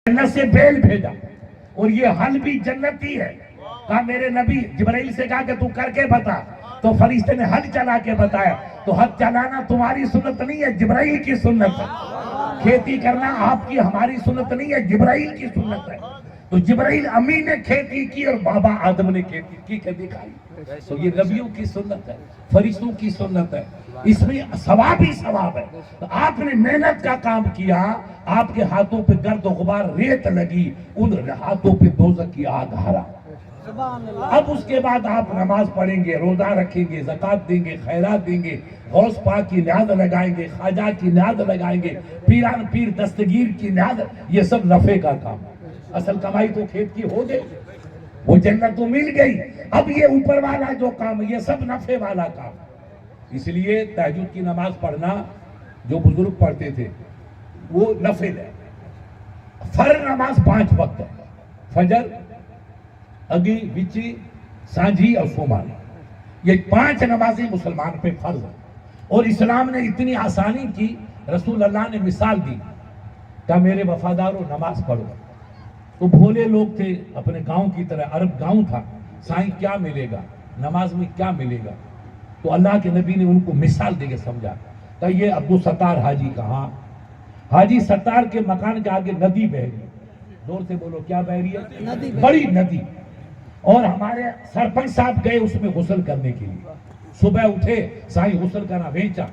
جنت سے بیل بھیجا اور یہ حل بھی جنتی ہے. کہا میرے نبی جبرائیل سے کہا کہ تو کر کے بتا, تو فرشتے نے حل چلا کے بتایا. تو حل چلانا تمہاری سنت نہیں ہے, جبرائیل کی سنت ہے. کھیتی کرنا آپ کی ہماری سنت نہیں ہے, جبرائیل کی سنت ہے. تو جبرائیل امی نے کھیتی کی اور بابا آدم نے کھیتی کی کہ دکھائی. تو یہ نبیوں کی سنت ہے, فرشتوں کی سنت ہے, اس میں ثواب ہی ثواب ہے. تو آپ نے محنت کا کام کیا, آپ کے ہاتھوں پہ گرد و غبار ریت لگی, ان ہاتھوں پہ دوزخ کی آگ ہرا. اب اس کے بعد آپ نماز پڑھیں گے, روزہ رکھیں گے, زکوٰۃ دیں گے, خیرات دیں گے, غوث پاک کی نیاز لگائیں گے, خواجہ کی نیاز لگائیں گے, پیران پیر دستگیر کی نیاز. یہ سب نفع کا کام ہے. اصل کمائی تو کھیت کی ہو گئی, وہ جنت تو مل گئی. اب یہ اوپر والا جو کام ہے یہ سب نفع والا کام. اس لیے تہجد کی نماز پڑھنا جو بزرگ پڑھتے تھے وہ نفل ہے. فرض نماز 5 وقت ہے, فجر, اگی, وچی, سانجھی اور سومانی. یہ 5 نمازیں مسلمان پہ فرض ہیں. اور اسلام نے اتنی آسانی کی, رسول اللہ نے مثال دی کہ میرے وفاداروں نماز پڑھو. تو بھولے لوگ تھے اپنے گاؤں کی طرح, عرب گاؤں تھا, سائیں کیا ملے گا نماز میں, کیا ملے گا. تو اللہ کے نبی نے ان کو مثال دے کے سمجھا کہ یہ عبدالستار حاجی کہاں, حاجی ستار کے مکان کے آگے ندی بہ رہی ہے. زور سے بولو کیا بہ رہی ہے, بڑی ندی. اور ہمارے سرپنچ صاحب گئے اس میں غسل کرنے کے لیے. صبح اٹھے, سائیں غسل کرنا بھیجا.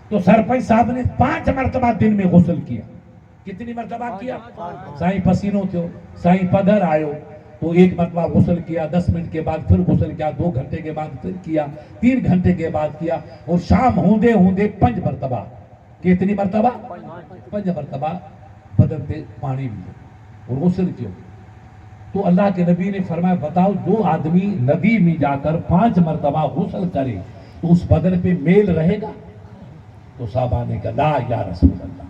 تو سرپنچ صاحب نے 5 مرتبہ دن میں غسل کیا. کتنی مرتبہ کیا, سائیں پسینوں تھے, سائیں پدھر آئے. تو 1 مرتبہ غسل کیا, 10 منٹ کے بعد پھر غسل کیا, 2 گھنٹے کے بعد پھر کیا, 3 گھنٹے کے بعد کیا. اور شام ہوندے ہوندے 5 مرتبہ. کتنی مرتبہ, 5 مرتبہ بدن پہ پانی بھی اور غسل کیا. تو اللہ کے نبی نے فرمایا بتاؤ جو آدمی ندی میں جا کر 5 مرتبہ غسل کرے تو اس بدن پہ میل رہے گا. تو صحابہ نے کہا لا یا رسول اللہ,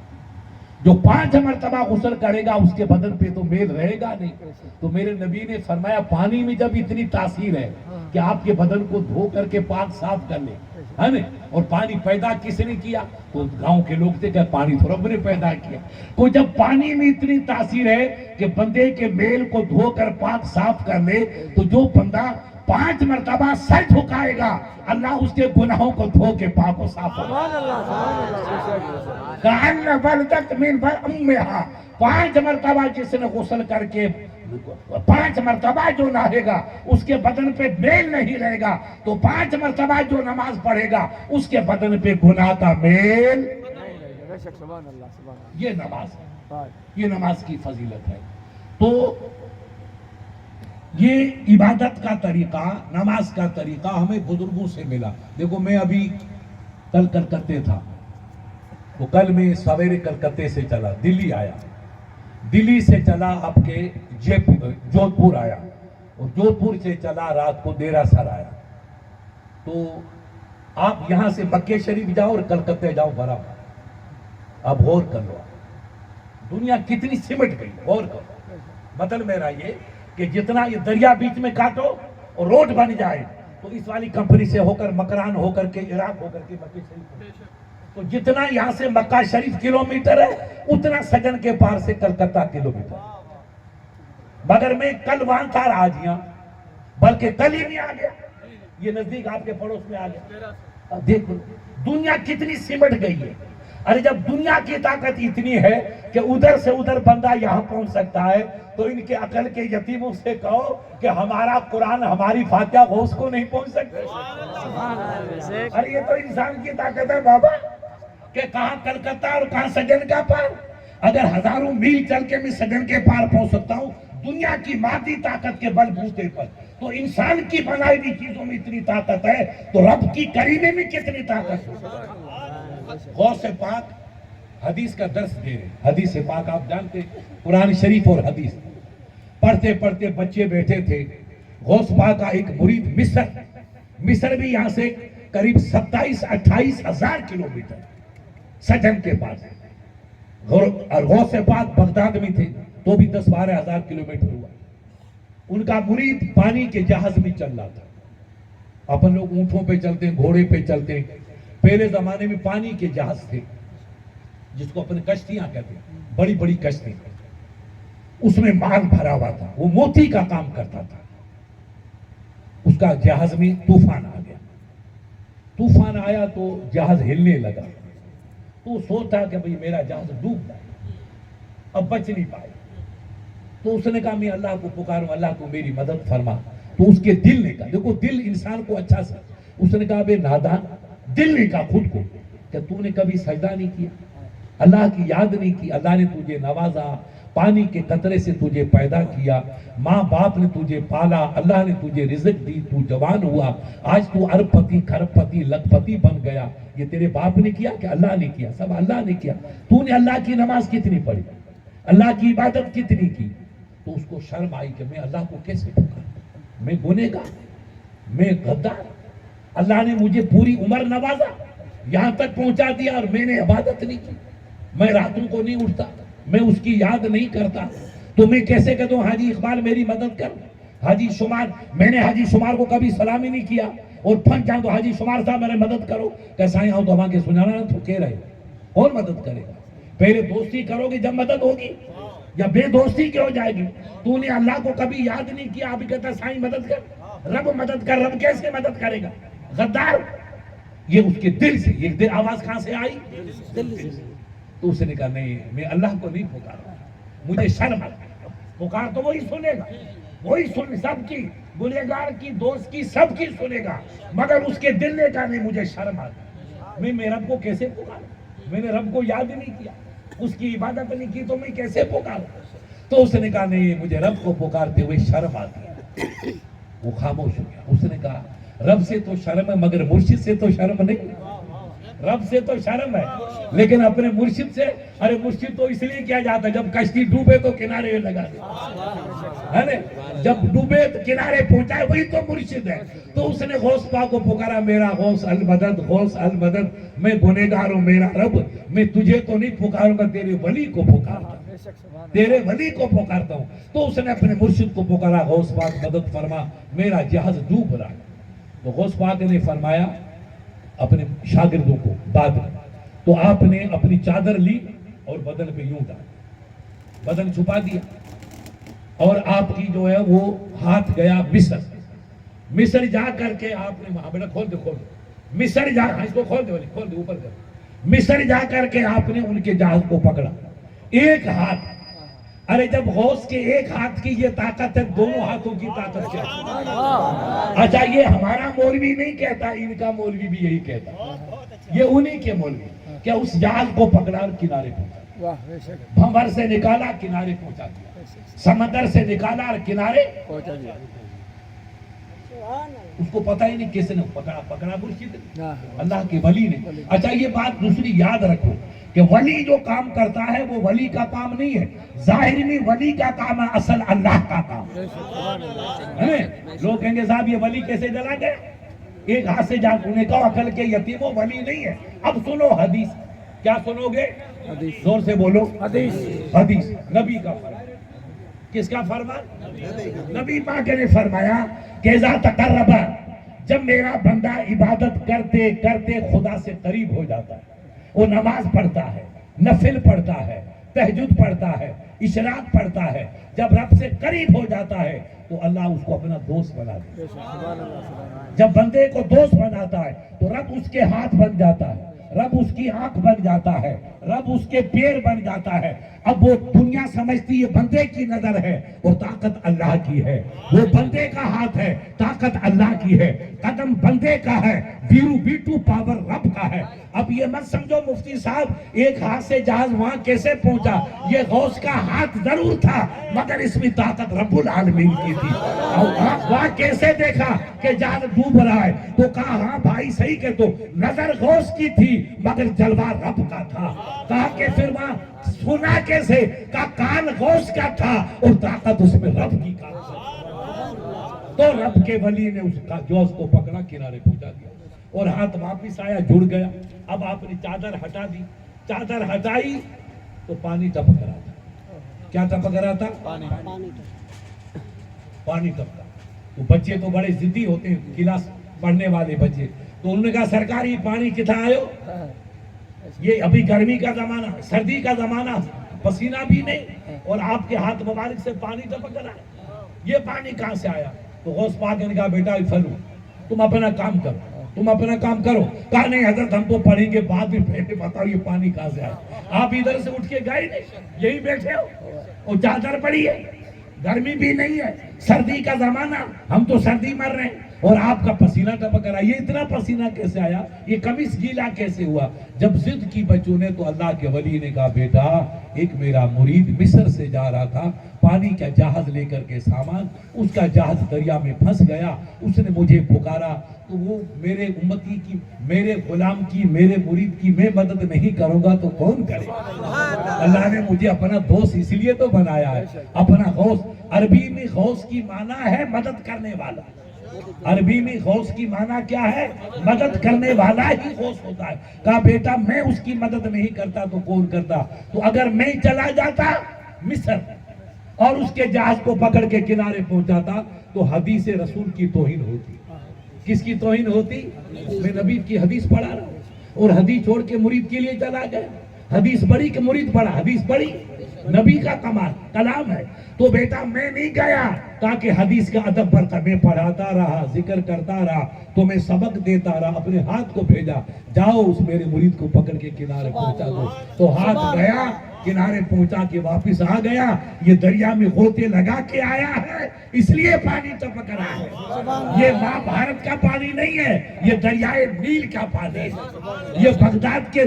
جو 5 مرتبہ غسل کرے گا اس کے بدن پہ تو میل رہے گا نہیں. تو میرے نبی نے فرمایا پانی میں جب اتنی تاثیر ہے کہ آپ کے بدن کو دھو کر کے پاک صاف کر لیں, ہے نا. اور پانی پیدا کس نے کیا, تو گاؤں کے لوگ تھے کہ پانی تو رب نے پیدا کیا. تو جب پانی میں اتنی تاثیر ہے کہ بندے کے میل کو دھو کر پاک صاف کر لے, تو جو بندہ 5 مرتبہ سر جھکائے گا اللہ اس کے گناہوں کو دھو کے پاک و صاف ہوگا. کأن بلدت من امہا, 5 مرتبہ جس نے غسل کر کے 5 مرتبہ جو نہائے گا اس کے بدن پہ میل نہیں رہے گا. تو 5 مرتبہ جو نماز پڑھے گا اس کے بدن پہ گناہ کا میل. یہ نماز ہے, یہ نماز کی فضیلت ہے. تو یہ عبادت کا طریقہ, نماز کا طریقہ ہمیں بزرگوں سے ملا. دیکھو میں ابھی کل کلکتے تھا, تو کل میں سویرے کلکتے سے چلا دلی آیا, دلی سے چلا آپ کے جودھ پور آیا, اور جودھ پور سے چلا رات کو دیرہ سر آیا. تو آپ یہاں سے مکہ شریف جاؤ اور کلکتے جاؤ برابر. اب غور کر لو دنیا کتنی سمٹ گئی, غور کرو. مطلب میرا یہ کہ جتنا یہ دریا بیچ میں کاٹو اور روڈ بن جائے تو اس والی کمپنی سے ہو کر مکران ہو کر کے عراق ہو کر کے مکہ شریف, تو جتنا یہاں سے مکہ شریف کلومیٹر ہے اتنا سجن کے پار سے کلکتہ کلومیٹر. مگر میں کل وہاں تھا آج یہاں, بلکہ کل ہی نہیں آ گیا, یہ نزدیک آپ کے پڑوس میں آ گیا. دیکھو دنیا کتنی سمٹ گئی ہے. ارے جب دنیا کی طاقت اتنی ہے کہ ادھر سے ادھر بندہ یہاں پہنچ سکتا ہے, تو ان کے عقل کے یتیموں سے کہو کہ ہمارا قرآن, ہماری فاتحہ غوث کو نہیں پہنچ سکتے. ارے یہ تو انسان کی طاقت ہے بابا, کہ کہاں کلکتہ اور کہاں سجن کا پار. اگر ہزاروں میل چل کے میں سجن کے پار پہنچ سکتا ہوں دنیا کی مادی طاقت کے بل بوتے پر, تو انسان کی بنائی ہوئی چیزوں میں اتنی طاقت ہے تو رب کی کریمے میں کتنی طاقت ہے. غوث پاک حدیث کا درس دے رہے, حدیث پاک آپ جانتے, قرآن شریف اور حدیث پڑھتے پڑھتے بچے بیٹھے تھے. غوث پاک کا ایک مرید مصر بھی یہاں سے قریب 27-28 ہزار کلومیٹر سجن کے پاس. اور غوث پاک بغداد میں تھے تو بھی 10-12 ہزار کلومیٹر ہوا. ان کا مرید پانی کے جہاز میں چل رہا تھا. اپن لوگ اونٹوں پہ چلتے ہیں, گھوڑے پہ چلتے ہیں, پہلے زمانے میں پانی کے جہاز تھے جس کو اپنے کشتیاں کہتے ہیں, بڑی بڑی کشتی. اس میں مال بھرا ہوا تھا، وہ موتی کا کام کرتا تھا. اس کا جہاز میں طوفان آ گیا. طوفان آیا تو جہاز ہلنے لگا. تو سوچا کہ بھئی میرا جہاز ڈوب جائے، اب بچ نہیں پائے. تو اس نے کہا میں اللہ کو پکاروں، اللہ کو میری مدد فرما. تو اس کے دل نے کہا، دیکھو دل انسان کو اچھا سا، اس نے کہا بے نادان، دل نے کہا خود کو کہ تو نے کبھی سجدہ نہیں کیا، اللہ کی یاد نہیں کی. اللہ نے تجھے نوازا، پانی کے قطرے سے تجھے پیدا کیا، ماں باپ نے تجھے پالا، اللہ نے تجھے رزق دی، تو جوان ہوا، آج تو ارب پتی کھرب پتی لکھ پتی بن گیا. یہ تیرے باپ نے کیا کہ اللہ نے کیا؟ سب اللہ نے کیا. تو نے اللہ کی نماز کتنی پڑھی، اللہ کی عبادت کتنی کی؟ تو اس کو شرم آئی کہ میں اللہ کو کیسے پکاروں، میں گنہگار، میں غدار. اللہ نے مجھے پوری عمر نوازا، یہاں تک پہنچا دیا، اور میں نے عبادت نہیں کی، میں راتوں کو نہیں اٹھتا، میں اس کی یاد نہیں کرتا. تو میں کیسے کہتا ہوں حاجی اقبال میری مدد کر، حاجی شمار، میں نے حاجی شمار کو کبھی سلام ہی نہیں کیا، اور پھنس جاؤں تو حاجی شمار صاحب میرے مدد کرو. کیسا یہاں تو ہمارے سنانا تو کہہ رہے، کون مدد کرے گا؟ پہلے دوستی کرو گے جب مدد ہوگی، یا بے دوستی کی ہو جائے گی. تو نے اللہ کو کبھی یاد نہیں کیا، ابھی کہتا سائیں مدد کر، رب مدد کر. رب کیسے مدد کرے گا؟ غدار. یہ اس کے دل سے، یہ دل آواز کہاں سے آئی؟ دل سے. تو اس نے کہا نہیں، میں اللہ کو نہیں پکار رہا، مجھے شرم آتا. پکار تو وہی سنے گا، وہی سن، سب کی، گنہگار کی، دوست کی، سب کی سنے گا، مگر اس کے دل نے کہا نہیں مجھے شرم آتا، میں رب کو کیسے پکاروں؟ میں نے رب کو یاد نہیں کیا، اس کی عبادت نہیں کی، تو میں کیسے پکاروں؟ تو اس نے کہا نہیں مجھے رب کو پکارتے ہوئے شرم آتی ہے. وہ خاموش ہو گیا. اس نے کہا رب سے تو شرم ہے مگر مرشد سے تو شرم نہیں. رب سے تو شرم ہے لیکن اپنے مرشد سے، ارے مرشد تو اس لیے کیا جاتا ہے جب کشتی ڈوبے تو کنارے لگا دے، ہے نا؟ جب ڈوبے تو کنارے پہنچائے، وہی تو مرشد ہے. تو اس نے غوث پاک کو پکارا، میرا غوث المدد، غوث المدد، میں گنہگار ہوں میرا رب، میں تجھے تو نہیں پکاروں گا، تیرے ولی کو پکارتا ہوں، تیرے ولی کو پکارتا ہوں. تو اس نے اپنے مرشد کو پکارا، غوث پاک مدد فرما، میرا جہاز ڈوب رہا ہے. تو غوث پاک نے فرمایا اپنے شاگردوں کو بعد میں، تو آپ نے اپنی چادر لی اور بدن پہ یوں ڈال، بدن چھپا دیا، اور آپ کی جو ہے وہ ہاتھ گیا مصر. مصر جا کر کے آپ نے وہاں، بیٹا کھول دے، کھول دے، مصر جا، اس کو کھول دے، کھول دے، اوپر کر. مصر جا کر کے آپ نے ان کے جہاز کو پکڑا، ایک ہاتھ. ارے جب غوث کے ایک ہاتھ کی یہ طاقت ہے، دونوں ہاتھوں کی طاقت کیا ہے؟ اچھا یہ ہمارا مولوی نہیں کہتا، ان کا مولوی بھی یہی کہتا، یہ انہی کے مولوی، کہ اس جہاز کو پکڑا اور کنارے پہنچا، بھنور سے نکالا کنارے پہنچا دیا، سمندر سے نکالا اور کنارے پہنچا دیا. اس کو پتہ ہی نہیں کس نے پکڑا مرشد، اللہ کے ولی نے. اچھا یہ بات دوسری یاد رکھو کہ ولی جو کام کرتا ہے وہ ولی کا کام نہیں ہے، ظاہر میں ولی کا کام ہے، اصل اللہ کا کام ہے. لوگ کہیں گے صاحب یہ ولی کیسے چلا گیا، ایک ہاتھ سے جا، انہیں کہا عقل کے یتیم وہ ولی نہیں ہے. اب سنو حدیث، کیا سنو گے؟ زور سے بولو، حدیث، نبی کا فرمان. کس کا فرمان؟ نبی پاک نے فرمایا کہ اذا تقرب، جب میرا بندہ عبادت کرتے کرتے خدا سے قریب ہو جاتا ہے، وہ نماز پڑھتا ہے، نفل پڑھتا ہے، تہجد پڑھتا ہے، اشراق پڑھتا ہے، جب رب سے قریب ہو جاتا ہے تو اللہ اس کو اپنا دوست بنا دیتا ہے. جب بندے کو دوست بناتا ہے تو رب اس کے ہاتھ بن جاتا ہے، رب اس کی آنکھ بن جاتا ہے، رب اس کے پیر بن جاتا ہے. اب وہ دنیا سمجھتی ہے بندے کی نظر ہے، وہ طاقت اللہ کی ہے. وہ بندے کا ہاتھ ہے، طاقت اللہ کی ہے. قدم بندے کا ہے، بیرو بیٹو پاور رب کا ہے. اب یہ مت سمجھو مفتی صاحب ایک ہاتھ سے جہاز وہاں کیسے پہنچا، یہ غوث کا ہاتھ ضرور تھا مگر اس میں طاقت رب العالمین کی تھی. اور وہاں کیسے دیکھا کہ جہاز ڈوب رہا ہے تو کہا ہاں بھائی صحیح کہ تو نظر غوث کی تھی مگر جلوہ رب کا تھا. کہا کہ پھر وہاں سنا کیسے، کہا کان غوث کا تھا اور طاقت اس میں رب کی کان سے. تو رب کے ولی نے اس کا جوز کو پکڑا، کنارے پہنچا دیا اور ہاتھ واپس آیا، جڑ گیا. اب آپ نے چادر ہٹا دی، چادر ہٹائی تو پانی ٹپک رہا تھا. کیا ٹپک رہا تھا؟ پانی ٹپکا. تو بچے تو بڑے ضدی ہوتے ہیں، کلاس پڑھنے والے بچے، تو انہوں نے کہا سرکاری پانی کتنا آئے ہو؟ یہ ابھی گرمی کا زمانہ، سردی کا زمانہ، پسینہ بھی نہیں اور آپ کے ہاتھ مبارک سے پانی ٹپک رہا ہے، یہ پانی کہاں سے آیا؟ تو غوث پاک نے کہا بیٹا افعلوا، تم اپنا کام کرو، تم اپنا کام کرو۔ کہا نہیں حضرت ہم تو پڑھیں گے بعد میں، پہلے بتاؤ یہ پانی کہاں سے آیا؟ آپ ادھر سے اٹھ کے گئے نہیں، یہی بیٹھے ہو اور چادر پڑی ہے، گرمی بھی نہیں ہے، سردی کا زمانہ، ہم تو سردی مر رہے ہیں اور آپ کا پسینہ ٹپک رہا ہے۔ یہ اتنا پسینہ کیسے آیا؟ یہ قمیص گیلا کیسے ہوا؟ جب ضد کی بچوں نے تو اللہ کے ولی نے کہا بیٹا ایک میرا مرید مصر سے جا رہا تھا پانی کا جہاز لے کر کے سامان، اس کا جہاز دریا میں پھنس گیا، اس نے مجھے پکارا تو وہ میرے امتی کی، میرے غلام کی، میرے مرید کی میں مدد نہیں کروں گا تو کون کرے؟ اللہ نے مجھے اپنا دوست اس لیے تو بنایا ہے، اپنا غوث۔ عربی میں غوث کی معنی ہے مدد کرنے والا، عربی میں غوث کی معنی کیا ہے؟ مدد کرنے والا ہی غوث ہوتا ہے۔ کہا بیٹا میں اس کی مدد نہیں کرتا تو کون کرتا؟ تو اگر میں چلا جاتا مصر اور اس کے جہاز کو پکڑ کے کنارے پہنچاتا تو حدیث رسول کی توہین ہوتی۔ کس کی توہین ہوتی؟ میں نبی کی حدیث پڑھا رہا ہوں اور حدیث چھوڑ کے مرید کے لیے چلا گیا، حدیث بڑی کہ مرید پڑھا، حدیث بڑی نبی کا کمال کلام ہے۔ تو بیٹا میں نہیں گیا تاکہ حدیث کا ادب برتا، میں پڑھاتا رہا، ذکر کرتا رہا، تو میں سبق دیتا رہا، اپنے ہاتھ کو بھیجا جاؤ اس میرے مرید کو پکڑ کے کنارے پہنچا دو، تو ہاتھ گیا کنارے پہنچا کے واپس آ گیا۔ یہ دریا میں غوطے لگا کے آیا ہے اس لیے پانی ٹپک رہا ہے، یہ ماں بھارت کا پانی نہیں ہے، یہ دریائے نیل کا پانی ہے، یہ بغداد کے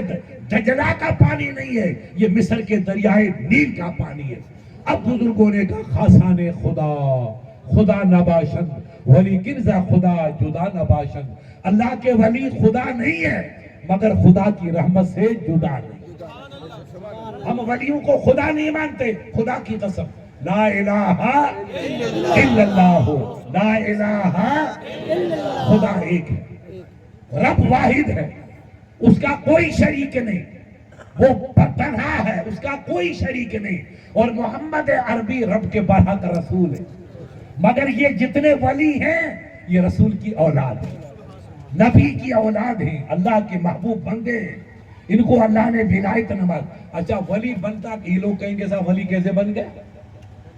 دجلہ کا پانی نہیں ہے، یہ مصر کے دریائے نیل کا پانی ہے۔ اب بزرگوں نے کہا خاصان خدا خدا نباشند ولی کنزا خدا جدا نباشند، اللہ کے ولی خدا نہیں ہے مگر خدا کی رحمت سے جدا نہیں۔ ہم ولیوں کو خدا نہیں مانتے، خدا کی قسم لا الہ الا اللہ، لا الہ خدا ایک ہے، رب واحد ہے، اس کا کوئی شریک نہیں، وہ تنہا ہے، اس کا کوئی شریک نہیں، اور محمد عربی رب کے برحق رسول ہے۔ مگر یہ جتنے ولی ہیں یہ رسول کی اولاد ہیں، نبی کی اولاد ہیں، اللہ کے محبوب بندے ہیں، ان کو اللہ نے ولایت نماز۔ اچھا ولی بنتا، یہ لوگ کہیں گے صاحب ولی کیسے بن گئے؟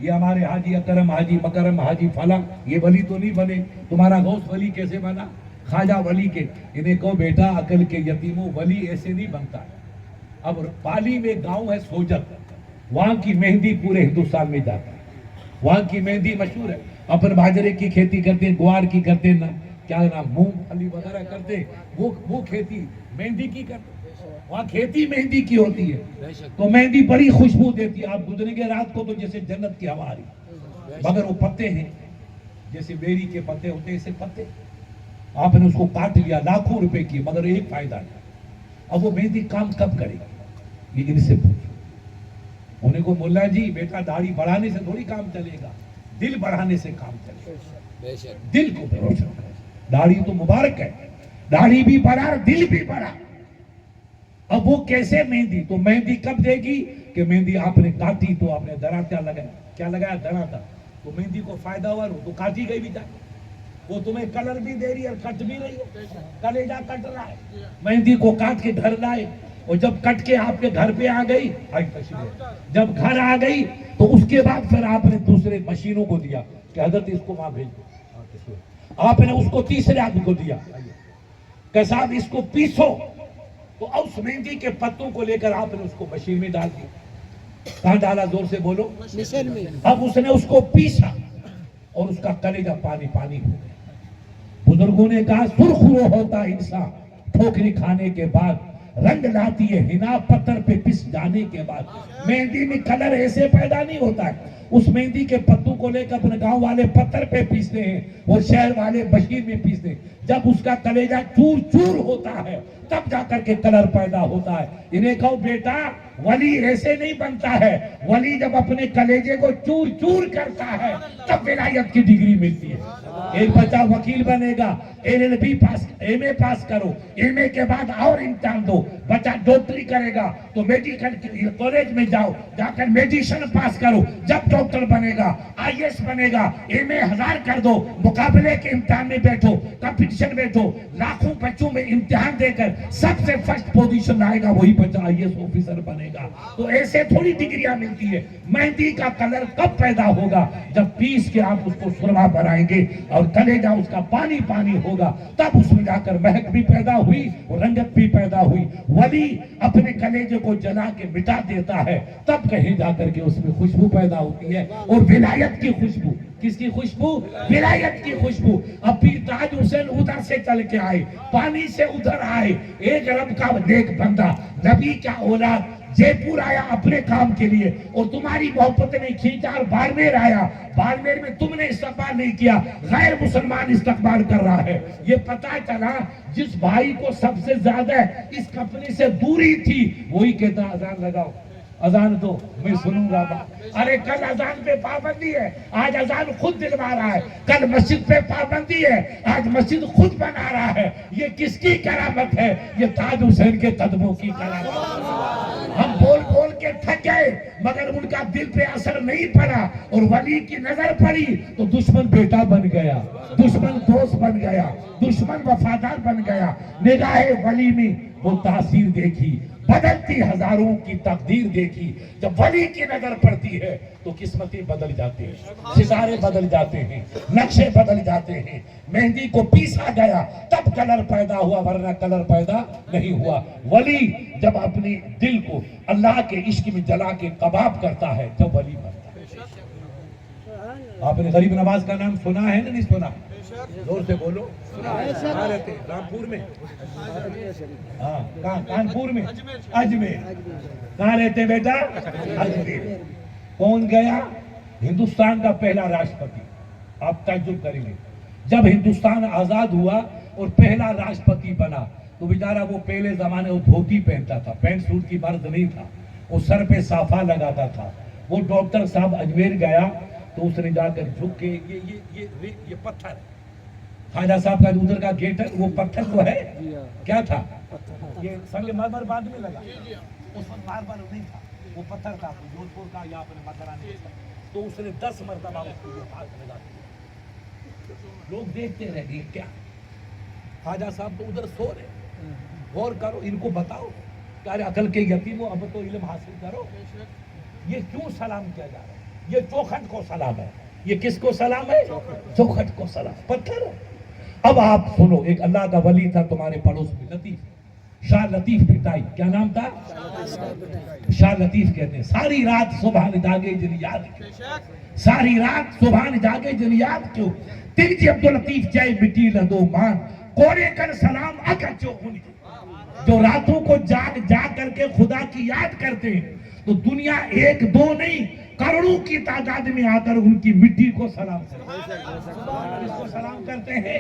یہ ہمارے حاجی اکرم، حاجی مکرم، حاجی فلاں یہ ولی تو نہیں بنے، تمہارا غوث ولی کیسے بنا؟ خواجہ ولی کے، انہیں کہو بیٹا عقل کے یتیموں ولی ایسے نہیں بنتا ہے۔ اب پالی میں گاؤں ہے سوجت، وہاں کی مہندی پورے ہندوستان میں جاتا ہے، وہاں کی مہندی مشہور ہے، اپن باجرے کی کھیتی کرتے ہیں، گوار کی کرتے ہیں، کیا نام مونگ پھلی وغیرہ کرتے ہیں، وہ کھیتی مہندی کی کرتے ہیں، وہاں کھیتی مہندی کی ہوتی ہے، تو مہندی بڑی خوشبو دیتی ہے، آپ گزریں گے رات کو تو جیسے جنت کی ہوا آ رہی، مگر وہ پتے ہیں جیسے بیری کے پتے ہوتے ہیں، ایسے پتے آپ نے اس کو کاٹ لیا لاکھوں روپے کی، مگر ایک فائدہ نہیں۔ اب وہ مہندی کام کب کرے گی؟ یہ ان سے پوچھو، انہیں کو مولا جی بیٹا داڑھی بڑھانے سے تھوڑی کام چلے گا، دل بڑھانے سے کام چلے گا، دل کو روشن کرو، داڑھی تو مبارک ہے، داڑھی بھی بڑھا دل بھی بڑھا۔ اب وہ کیسے مہندی؟ تو مہندی کب دے گی کہ مہندی آپ نے کاٹی تو آپ نے دراتا لگایا، کیا لگایا؟ دراتا، تو مہندی کو فائدہ ہوا تو کاٹی گئی بھی جائے، وہ تمہیں کلر بھی دے رہی ہے اور کٹ بھی رہی ہے، کلیجہ کٹ رہا ہے، مہندی کو کاٹ کے گھر لائے، اور جب کٹ کے آپ کے گھر پہ آ گئی، جب گھر آ گئی تو اس کے بعد پھر آپ نے دوسرے مشینوں کو دیا کہ حضرت اس کو وہاں بھیج دو، آپ نے اس کو تیسرے آدمی کو دیا کہ صاحب اس کو پیسو، تو اس مہندی کے پتوں کو لے کر آپ نے اس کو مشین میں ڈال دیا، کہاں ڈالا؟ زور سے بولو، مشین میں۔ اب اس نے اس کو پیسا اور اس کا کلیجہ پانی پانی ہو گیا۔ بزرگوں نے کہا سرخ رو ہوتا انسان ٹھوکری کھانے کے بعد، رنگ لاتی ہے حنا پتھر پہ پس جانے کے بعد۔ مہندی میں کلر ایسے پیدا نہیں ہوتا ہے، اس مہندی کے پتوں کو لے کر اپنے گاؤں والے پتھر پہ پیستے ہیں اور شہر والے مشین میں پیستے ہیں، جب اس کا کلیجہ چور چور ہوتا ہے تب جا کر کے کلر پیدا ہوتا ہے۔ انہیں کہو بیٹا ولی ایسے نہیں بنتا ہے، ولی جب اپنے کلیجے کو چور چور کرتا ہے تب ولایت کی ڈگری ملتی ہے۔ ایک بچہ وکیل بنے گا، LLB پاس، MA پاس کرو، MA کے بعد اور امتحان دو، بچہ ڈاکٹری کرے گا تو میڈیکل کالج میں جاؤ، جا کر میڈیسن پاس کرو، جب ڈاکٹر بنے گا، IAS بنے گا، MA 1000 کر دو، مقابلے کے امتحان میں بیٹھو، کمپٹیشن بیٹھو، لاکھوں بچوں میں امتحان دے کر سب سے فرسٹ پوزیشن آئے گا، وہی بچہ IAS آفیسر بنے بنے گا. تو ایسے تھوڑی ڈگریاں ملتی ہے. مہندی کا کلر کب پیدا ہوگا؟ جب پیس کے آپ اس کو سرما بنائیں گے اور کلیجہ اس کا پانی پانی ہوگا, تب اس میں جا کر مہک بھی پیدا ہوئی اور رنگت بھی پیدا ہوئی. ولی اپنے کلیجے کو جلا کے مٹا دیتا ہے, تب کہیں جا کر کے اس میں خوشبو پیدا ہوتی ہے, اور ولایت کی خوشبو. کس کی خوشبو؟ ولایت کی خوشبو. اب پیر تاج حسین ادھر سے چل کے آئے, پانی سے ادھر آئے, ایک رب کا نیک بندہ, نبی کا اولاد جے پور آیا اپنے کام کے لیے, اور تمہاری محبت نے کھینچا اور بارمیر آیا. بارمیر میں تم نے استقبال نہیں کیا, غیر مسلمان استقبال کر رہا ہے. یہ پتا چلا جس بھائی کو سب سے زیادہ اس کمپنی سے دوری تھی, وہی کہتا اذان لگاؤ, اذان تو میں سنوں گا. ارے کل اذان پہ پابندی ہے, آج اذان خود دلوا رہا ہے. کل مسجد پہ پابندی ہے, آج مسجد خود بنا رہا ہے. یہ کس کی کرامت ہے؟ یہ تاج حسین کے قدموں کی کرامت. ہم بول بول کے تھک گئے, مگر ان کا دل پہ اثر نہیں پڑا, اور ولی کی نظر پڑی تو دشمن بیٹا بن گیا, دشمن دوست بن گیا, دشمن وفادار بن گیا. نگاہ ولی میں وہ تاثیر دیکھی, بدلتی ہزاروں کی تقدیر دیکھی. جب ولی کی نظر پڑتی ہے تو قسمتیں بدل جاتے ہیں, ستارے بدل جاتے ہیں, نقشے بدل جاتے ہیں. مہندی کو پیسا گیا تب کلر پیدا ہوا, ورنہ کلر پیدا نہیں ہوا. ولی جب اپنی دل کو اللہ کے عشق میں جلا کے کباب کرتا ہے, جب ولی بنتا ہے. آپ نے غریب نواز کا نام سنا ہے نا, نہیں سنا؟ زور سے بولو. کہاں رہتے ہیں؟ رامپور میں, ہاں کانپور میں, اجمیر. کہاں رہتے ہیں بیٹا؟ اجمیر. کون گیا؟ ہندوستان کا پہلا راشٹرپتی. آپ تعجب کریں گے, جب ہندوستان آزاد ہوا اور پہلا راشٹرپتی بنا تو بیچارہ وہ پہلے زمانے وہ دھوتی پہنتا تھا, پینٹ سوٹ کی مرد نہیں تھا, وہ سر پہ صافہ لگاتا تھا. وہ ڈاکٹر صاحب اجمیر گیا تو اس نے جا کر جھک کے یہ پتھر, خواجہ صاحب کا ادھر کا گیٹ ہے, وہ پتھر تو ہے, کیا تھا یہ سنگ مرمر بعد میں لگا, اس وقت ماربل نہیں تھا, وہ پتھر تھا جودھ پور کا یا اپنے مکرانے کا. تو اس نے 10 مرتبہ اس کو ہاتھ لگا دیا. لوگ دیکھتے رہ گئے, کیا خواجہ صاحب تو ادھر سو رہے, غور کرو, ان کو بتاؤ کہ ارے عقل کے یتیم ہو, اب تو علم حاصل کرو. یہ کیوں سلام کیا جا رہا ہے؟ یہ چوکھٹ کو سلام ہے. یہ کس کو سلام ہے؟ چوکھٹ کو سلام. پتھر. اب آپ سنو, ایک اللہ کا ولی تھا تمہارے پڑوس میں, لطیف, شاہ لطیف پٹائی. کیا نام تھا؟ شاہ لطیف کہتے ہیں. ساری رات صبح جاگے جن یاد کیوں, ساری رات صبح جاگے جن یاد کیوں, ترجی عبداللطیف چاہے مٹی لدو مان, کوڑے کر سلام اکا چو ان. جو راتوں کو جاگ کر کے خدا کی یاد کرتے ہیں, تو دنیا ایک دو نہیں کروڑوں کی تعداد میں آ کر ان کی مٹی کو سلام کرتے ہیں. اس کو سلام کرتے ہیں,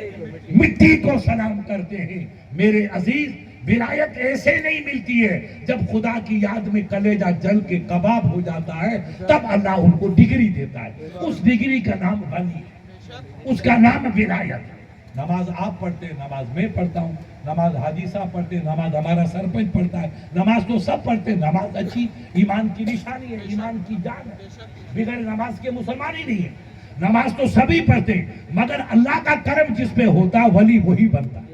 مٹی کو سلام کرتے ہیں. میرے عزیز, ولایت ایسے نہیں ملتی ہے. جب خدا کی یاد میں کلیجہ جل کے کباب ہو جاتا ہے, تب اللہ ان کو ڈگری دیتا ہے. اس ڈگری کا نام ولی ہے, اس کا نام ولایت. نماز آپ پڑھتے ہیں, نماز میں پڑھتا ہوں, نماز حاجی صاحب پڑھتے ہیں, نماز ہمارا سرپنچ پڑھتا ہے, نماز تو سب پڑھتے ہیں. نماز اچھی ایمان کی نشانی ہے, ایمان کی جان ہے. بغیر نماز کے مسلمان ہی نہیں ہے. نماز تو سبھی پڑھتے ہیں, مگر اللہ کا کرم جس پہ ہوتا ہے ولی وہی بنتا ہے.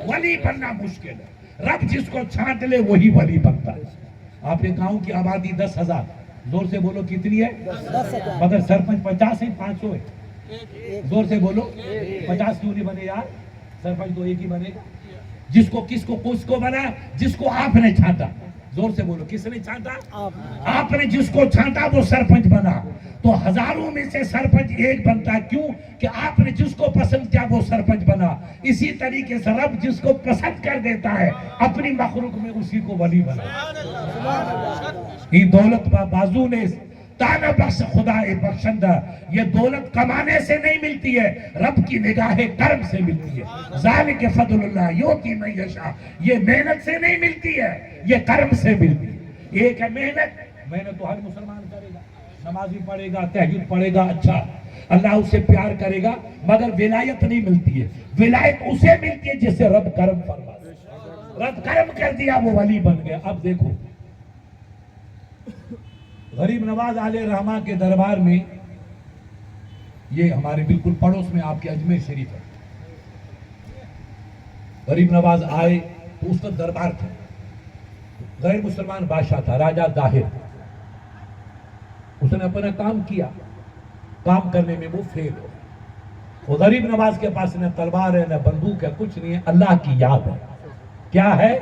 ولی بننا مشکل ہے. رب جس کو چھانٹ لے وہی ولی بنتا ہے. آپ نے گاؤں کی آبادی 10,000, زور سے بولو کتنی ہے؟ 10,000. مگر سرپنچ 50 ہے, 500 ہے. زور سے بولو, 50 کیوں نہیں بنے یار؟ سرپنچ تو ایک ہی بنے گا. جس کو بنا, جس کو آپ نے چھانٹا. زور سے بولو, کس نے چھانٹا؟ آپ نے جس کو چھانٹا وہ سرپنچ بنا. تو ہزاروں میں سے سرپنچ ایک بنتا ہے. کیوں کہ آپ نے جس کو پسند کیا وہ سرپنچ بنا. اسی طریقے سے رب جس کو پسند کر دیتا ہے اپنی مخلوق میں اسی کو ولی بنا. یہ دولت بازو نے تانا بخش خدا بخشندہ, یہ دولت کمانے سے نہیں ملتی ہے, رب کی نگاہ کرم سے ملتی ہے. ذالک فضل اللہ یؤتی من یشاء, یہ محنت سے نہیں ملتی ہے, یہ کرم سے ملتی ہے. ایک ہے محنت تو ہر مسلمان کرے گا, نمازی پڑھے گا, تہجد پڑھے گا, اچھا اللہ اسے پیار کرے گا, مگر ولایت نہیں ملتی ہے. ولایت اسے ملتی ہے جس سے رب کرم فرما دے. رب کرم کر دیا وہ ولی بن گیا. اب دیکھو, غریب نواز علیہ رحمہ کے دربار میں, یہ ہمارے بالکل پڑوس میں آپ کے اجمیر شریف ہے. غریب نواز آئے تو اس کا دربار تھا, غیر مسلمان بادشاہ تھا، راجہ ظاہر. اس نے اپنا کام کیا، کام کرنے میں وہ فیل ہو. وہ غریب نواز کے پاس نہ تلوار ہے نہ بندوق ہے، کچھ نہیں ہے، اللہ کی یاد ہے. کیا ہے؟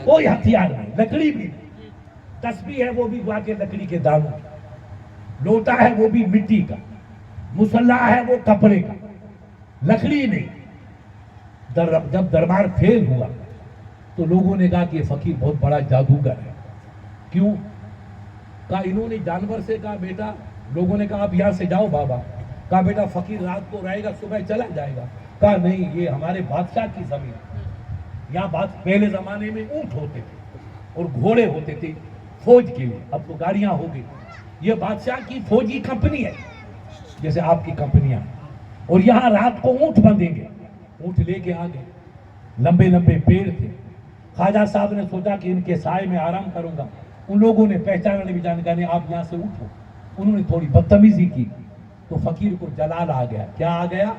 کوئی ہتھیار نہیں، لکڑی بھی نہیں. تسبیح ہے وہ بھی گوا کے لکڑی کے دانوں کی، لوٹا ہے وہ بھی مٹی کا، مصلا ہے وہ کپڑے کا، لکڑی نہیں. جب دربار فیل ہوا تو لوگوں نے کہا کہ یہ فقیر بہت بڑا جادوگر ہے. کیوں؟ کہا انہوں نے جانور سے کہا بیٹا، لوگوں نے کہا آپ یہاں سے جاؤ بابا. کہا بیٹا فقیر رات کو رہے گا، صبح چلا جائے گا. کہا نہیں، یہ ہمارے بادشاہ کی زمین ہے. یہاں پہلے زمانے میں اونٹ ہوتے تھے اور گھوڑے ہوتے تھے فوج کے لیے، اب تو گاڑیاں ہو گئی. یہ بادشاہ کی فوجی کمپنی ہے جیسے آپ کی کمپنیاں، اور یہاں رات کو اونٹ بندھیں گے. اونٹ لے کے آگے، لمبے لمبے پیڑ تھے. خواجہ صاحب نے سوچا کہ ان کے سائے میں آرام کروں گا. ان لوگوں نے پہچانے بھی جان کہا آپ یہاں سے اٹھو. انہوں نے تھوڑی بدتمیزی کی تو فقیر کو جلال آ گیا. کیا آ گیا؟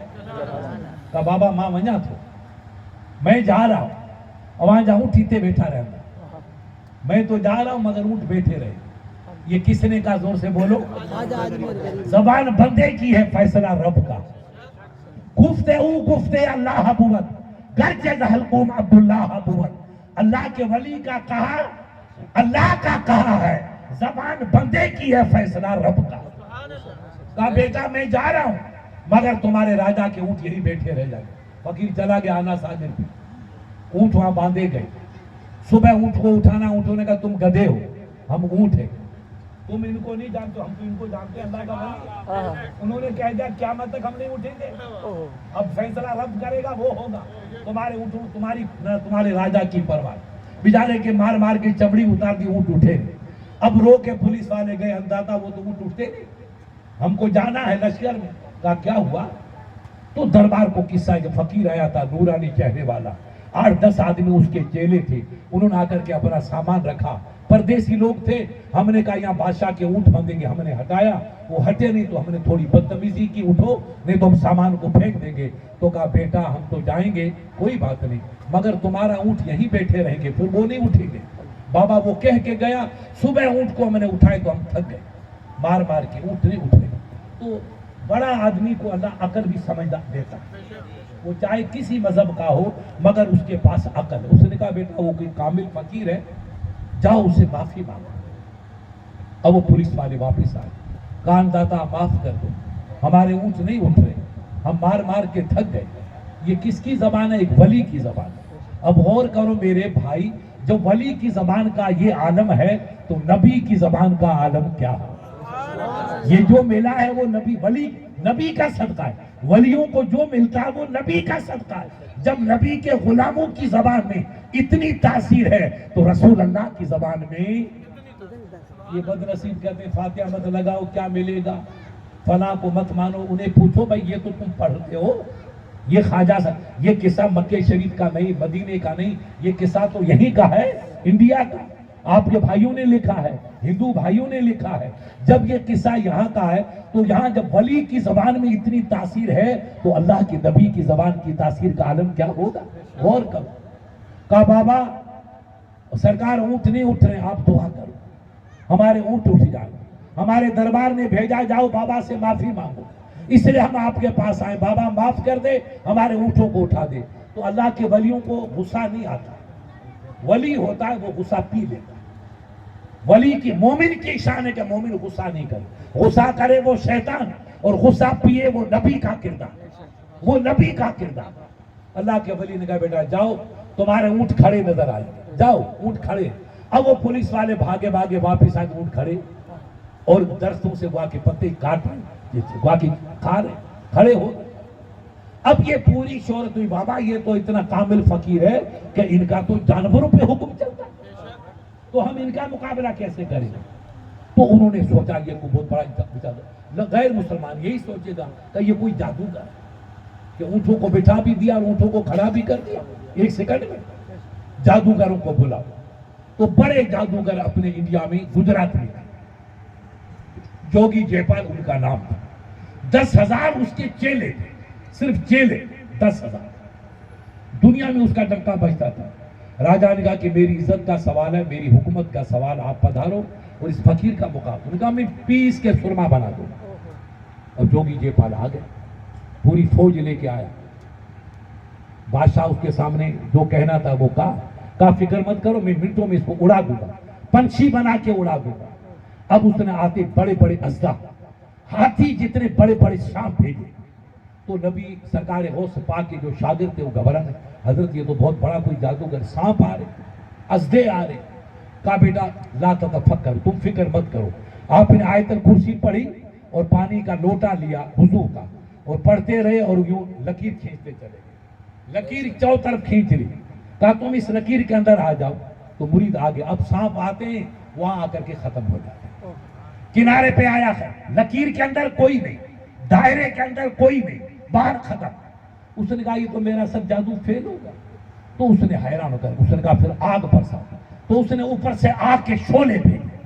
کہا بابا ماں وجہ تھو، میں جا رہا ہوں، وہاں جا اونٹ ہیتے بیٹھا رہتا. میں تو جا رہا ہوں مگر اونٹ بیٹھے رہے. یہ کس نے کہا؟ زور سے بولو. زبان بندے کی ہے، فیصلہ رب کا. گفتے اللہ بود گرچہ حلقوم عبداللہ بود. اللہ کے ولی کا کہا، اللہ کا کہا ہے، زبان بندے کی ہے، فیصلہ رب کا. کہا بیٹا میں جا رہا ہوں مگر تمہارے راجہ کے اونٹ یہی بیٹھے رہ جائیں. فقیر چلا گیا آنا ساجر پہ. اونٹ وہاں باندھے گئے. صبح اونٹ کو اٹھانا، اونٹوں نے کہا تم گدھے ہو، ہم اونٹ ہیں، تم ان کو نہیں جانتے، ہم تو ان کو جانتے ہیں، اللہ کا ولی. انہوں نے کہہ دیا قیامت تک ہم نہیں اٹھیں گے، اب فیصلہ رب کرے گا وہ ہوگا. تمہارے اونٹوں تمہارے راجہ کی پرواہ. بیچارے کے مار مار کے چمڑی اتار دی، اونٹ اٹھے. اب رو کے پولیس والے گئے، اندازہ وہ تو اونٹ اٹھتے نہیں، ہم کو جانا ہے لشکر میں. کہا کیا ہوا؟ تو دربار کو قصہ ہے کہ فقیر آیا تھا نورانی چہرے والا، 8-10 آدمی اس کے چیلے تھے. انہوں نے آ کر کے اپنا سامان رکھا. پردیسی لوگ تھے. ہم نے کہا یہاں بادشاہ کے اونٹ بندھیں گے. ہم نے ہٹایا، وہ ہٹے نہیں تو ہم نے تھوڑی بدتمیزی کی، اٹھو نہیں تو ہم سامان کو پھینک دیں گے. تو کہا بیٹا ہم تو جائیں گے، کوئی بات نہیں، مگر تمہارا اونٹ یہیں بیٹھے رہیں گے، پھر وہ نہیں اٹھیں گے. بابا وہ کہہ کے گیا. صبح اونٹ کو ہم نے اٹھائے تو ہم تھک گئے، مار مار کے اونٹ نہیں اٹھے. تو بڑا آدمی کو اللہ عقل بھی سمجھ دیتا، وہ چاہے کسی مذہب کا ہو مگر اس کے پاس عقل ہے. اس نے کہا بیٹا وہ کوئی کامل فقیر ہے، جاؤ اسے معافی مانگو. اب وہ پولیس والے واپس آئے. کان داتا معاف کر دو، ہمارے اونٹ نہیں اٹھ رہے، ہم مار مار کے تھک گئے. یہ کس کی زبان ہے؟ ایک ولی کی زبان ہے. اب غور کرو میرے بھائی، جب ولی کی زبان کا یہ عالم ہے تو نبی کی زبان کا عالم کیا ہے؟ یہ جو ملا ہے وہ نبی کا صدقہ ہے. ولیوں کو جو ملتا ہے وہ نبی کا صدقہ ہے. جب نبی کے غلاموں کی زبان میں اتنی تاثیر ہے تو رسول اللہ کی زبان میں یہ بد نصیب کہتے ہیں فاتحہ مت لگاؤ کیا ملے گا، فلاں کو مت مانو. انہیں پوچھو بھائی یہ تو تم پڑھتے ہو، یہ خواجہ صاحب، یہ قصہ مکہ شریف کا نہیں، مدینے کا نہیں، یہ قصہ تو یہیں کا ہے، انڈیا کا. آپ کے بھائیوں نے لکھا ہے، ہندو بھائیوں نے لکھا ہے. جب یہ قصہ یہاں کا ہے تو یہاں جب ولی کی زبان میں اتنی تاثیر ہے تو اللہ کے نبی کی زبان کی تاثیر کا عالم کیا ہوگا؟ غور کرو. کہا بابا سرکار اونٹ نہیں اٹھ رہے، آپ دعا کرو ہمارے اونٹ اٹھ جائیں. ہمارے دربار نے بھیجا جاؤ بابا سے معافی مانگو، اس لیے ہم آپ کے پاس آئے، بابا معاف کر دے، ہمارے اونٹوں کو اٹھا دے. تو اللہ کے ولیوں کو غصہ نہیں آتا، ولی ہوتا ہے وہ غصہ پی لیتا. ولی کی مومن کی شان ہے کہ مومن غصہ نہیں کرے، غصہ کرے وہ شیطان، اور غصہ پیے وہ نبی کا کردار، وہ نبی کا کردار. اللہ کے ولی نے کہا بیٹا جاؤ، تمہارے اونٹ کھڑے نظر آئے، جاؤ اونٹ کھڑے. اب وہ پولیس والے بھاگے بھاگے واپس آئے، اونٹ کھڑے اور درختوں سے گوا کے پتے کاٹ رہے، گوا کے کھا رہے، کھڑے ہو. اب یہ پوری شہرت ہوئی بابا یہ تو اتنا کامل فقیر ہے کہ ان کا تو جانوروں پہ حکم چلتا ہے، تو ہم ان کا مقابلہ کیسے کریں؟ تو انہوں نے سوچا یہ کوئی بہت بڑا غیر مسلمان یہی سوچے گا کہ یہ کوئی جادوگر ہے کہ اونٹوں کو بٹھا بھی دیا اور اونٹوں کو کھڑا بھی کر دیا 1 سیکنڈ میں. جادوگروں کو بلاؤ. تو بڑے جادوگر اپنے انڈیا میں گجرات میں تھے، جوگی جیپال ان کا نام تھا. 10,000 اس کے چیلے تھے، صرف چیلے 10,000. دنیا میں اس کا ڈنکا بجتا تھا. راجا نے کہا کہ میری عزت کا سوال ہے، میری حکومت کا سوال، آپ پدھارو اور اس فقیر کا مقابلہ۔ انہوں نے کہا میں پیس کے سرما بنا دوں۔ اور جوگی جے پال آ گیا، پوری فوج لے کے آیا۔ بادشاہ اس کے سامنے جو کہنا تھا وہ کہا فکر مت کرو، میں منٹوں میں اس کو اڑا دوں گا، پنچھی بنا کے اڑا دوں گا۔ اب اس نے آتے بڑے بڑے اژدہا، ہاتھی جتنے بڑے بڑے سانپ بھیجے۔ تو نبی سرکار غوث پاک کے جو شاگرد تھے وہ گھبرا گئے، حضرت یہ تو بہت بڑا کوئی جادوگر، سانپ آ رہے، اژدہے آ رہے۔ کہا بیٹا لا تتفکر، تم فکر مت کرو۔ آپ نے آیت الکرسی پڑھی اور پانی کا لوٹا لیا وضو کا اور پڑھتے رہے اور یوں لکیر کھینچتے چلے گئے، لکیر چاروں طرف کھینچ لی۔ کہا تم اس لکیر کے اندر آ جاؤ، تو مرید آگے۔ اب سانپ آتے ہیں وہاں آ کر کے ختم ہو جاتے ہیں۔ کنارے پہ آیا ہے، لکیر کے اندر کوئی نہیں، دائرے کے اندر کوئی نہیں، باہر ختم۔ اس نے کہا یہ تو میرا سب جادو فیل ہوگا۔ تو اس نے حیران ہو کر اس نے کہا پھر آگ برسا۔ تو اس نے اوپر سے آگ کے شعلے بھیجے،